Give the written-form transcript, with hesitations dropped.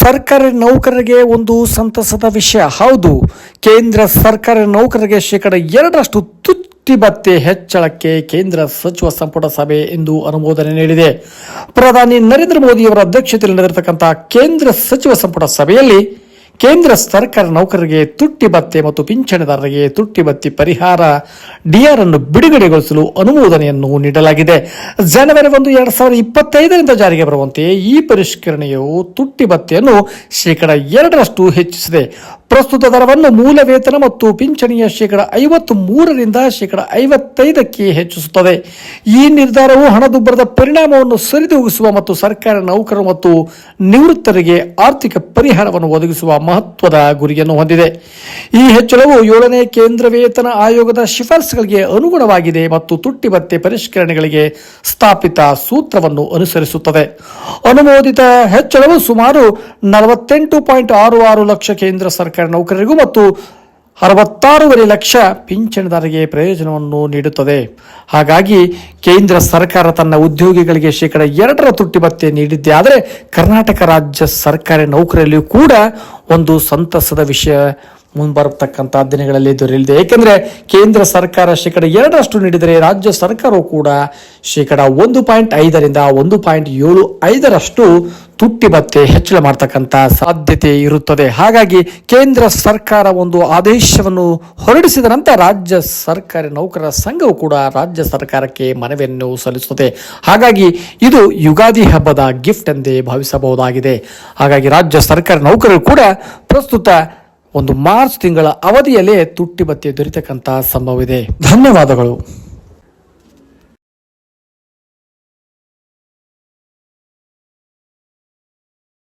ಸರ್ಕಾರಿ ನೌಕರರಿಗೆ ಒಂದು ಸಂತಸದ ವಿಷಯ. ಹೌದು, ಕೇಂದ್ರ ಸರ್ಕಾರಿ ನೌಕರರಿಗೆ 2% ತುಟ್ಟಿ ಭತ್ಯೆ ಹೆಚ್ಚಳಕ್ಕೆ ಕೇಂದ್ರ ಸಚಿವ ಸಂಪುಟ ಸಭೆ ಇಂದು ಅನುಮೋದನೆ ನೀಡಿದೆ. ಪ್ರಧಾನಿ ನರೇಂದ್ರ ಮೋದಿಯವರ ಅಧ್ಯಕ್ಷತೆಯಲ್ಲಿ ನಡೆದಿರತಕ್ಕಂತಹ ಕೇಂದ್ರ ಸಚಿವ ಸಂಪುಟ ಸಭೆಯಲ್ಲಿ ಕೇಂದ್ರ ಸರ್ಕಾರಿ ನೌಕರರಿಗೆ ತುಟ್ಟಿ ಭತ್ಯೆ ಮತ್ತು ಪಿಂಚಣಿದಾರರಿಗೆ ತುಟ್ಟಿ ಭತ್ಯೆ ಪರಿಹಾರ ಡಿಆರ್ ಅನ್ನು ಬಿಡುಗಡೆಗೊಳಿಸಲು ಅನುಮೋದನೆಯನ್ನು ನೀಡಲಾಗಿದೆ. ಜನವರಿ 1, 2025ರಿಂದ ಜಾರಿಗೆ ಬರುವಂತೆ ಈ ಪರಿಷ್ಕರಣೆಯು ತುಟ್ಟಿ ಭತ್ಯೆಯನ್ನು 2% ಹೆಚ್ಚಿಸಿದೆ. ಪ್ರಸ್ತುತ ದರವನ್ನು ಮೂಲ ವೇತನ ಮತ್ತು ಪಿಂಚಣಿಯ 53ರಿಂದ 55ಕ್ಕೆ ಹೆಚ್ಚಿಸುತ್ತದೆ. ಈ ನಿರ್ಧಾರವು ಹಣದುಬ್ಬರದ ಪರಿಣಾಮವನ್ನು ಸರಿದೂಗಿಸುವ ಮತ್ತು ಸರ್ಕಾರಿ ನೌಕರರು ಮತ್ತು ನಿವೃತ್ತರಿಗೆ ಆರ್ಥಿಕ ಪರಿಹಾರವನ್ನು ಒದಗಿಸುವ ಮಹತ್ವದ ಗುರಿಯನ್ನು ಹೊಂದಿದೆ. ಈ ಹೆಚ್ಚಳವು 7ನೇ ಕೇಂದ್ರ ವೇತನ ಆಯೋಗದ ಶಿಫಾರಸುಗಳಿಗೆ ಅನುಗುಣವಾಗಿದೆ ಮತ್ತು ತುಟ್ಟಿ ಭತ್ಯೆ ಪರಿಷ್ಕರಣೆಗಳಿಗೆ ಸ್ಥಾಪಿತ ಸೂತ್ರವನ್ನು ಅನುಸರಿಸುತ್ತದೆ. ಅನುಮೋದಿತ ಹೆಚ್ಚಳವು ಸುಮಾರು 48.66 ಲಕ್ಷ ಕೇಂದ್ರ ಸರ್ಕಾರಿ ನೌಕರರಿಗೂ ಮತ್ತು 66.5 ಲಕ್ಷ ಪಿಂಚಣಿದಾರರಿಗೆ ಪ್ರಯೋಜನವನ್ನು ನೀಡುತ್ತದೆ. ಹಾಗಾಗಿ ಕೇಂದ್ರ ಸರ್ಕಾರ ತನ್ನ ಉದ್ಯೋಗಿಗಳಿಗೆ 2% ತುಟ್ಟಿ ಭತ್ಯೆ ನೀಡಿದ್ದೇ ಆದರೆ ಕರ್ನಾಟಕ ರಾಜ್ಯ ಸರ್ಕಾರಿ ನೌಕರರಿಗೂ ಕೂಡ ಒಂದು ಸಂತಸದ ವಿಷಯ ಮುಂಬರತಕ್ಕಂಥ ದಿನಗಳಲ್ಲಿ ದೊರೆಯಲಿದೆ. ಏಕೆಂದರೆ ಕೇಂದ್ರ ಸರ್ಕಾರ 2% ನೀಡಿದರೆ ರಾಜ್ಯ ಸರ್ಕಾರವು ಕೂಡ 1.5ರಿಂದ 1.75ರಷ್ಟು ತುಟ್ಟಿ ಭತ್ಯೆ ಹೆಚ್ಚಳ ಮಾಡತಕ್ಕಂಥ ಸಾಧ್ಯತೆ ಇರುತ್ತದೆ. ಹಾಗಾಗಿ ಕೇಂದ್ರ ಸರ್ಕಾರ ಒಂದು ಆದೇಶವನ್ನು ಹೊರಡಿಸಿದ ನಂತರ ರಾಜ್ಯ ಸರ್ಕಾರಿ ನೌಕರರ ಸಂಘವು ಕೂಡ ರಾಜ್ಯ ಸರ್ಕಾರಕ್ಕೆ ಮನವಿಯನ್ನು ಸಲ್ಲಿಸುತ್ತದೆ. ಹಾಗಾಗಿ ಇದು ಯುಗಾದಿ ಹಬ್ಬದ ಗಿಫ್ಟ್ ಎಂದೇ ಭಾವಿಸಬಹುದಾಗಿದೆ. ಹಾಗಾಗಿ ರಾಜ್ಯ ಸರ್ಕಾರಿ ನೌಕರರು ಕೂಡ ಪ್ರಸ್ತುತ ಒಂದು ಮಾರ್ಚ್ ತಿಂಗಳ ಅವಧಿಯಲ್ಲೇ ತುಟ್ಟಿ ಭತ್ಯೆ ದೊರೆತಕ್ಕಂಥ ಸಂಭವವಿದೆ. ಧನ್ಯವಾದಗಳು.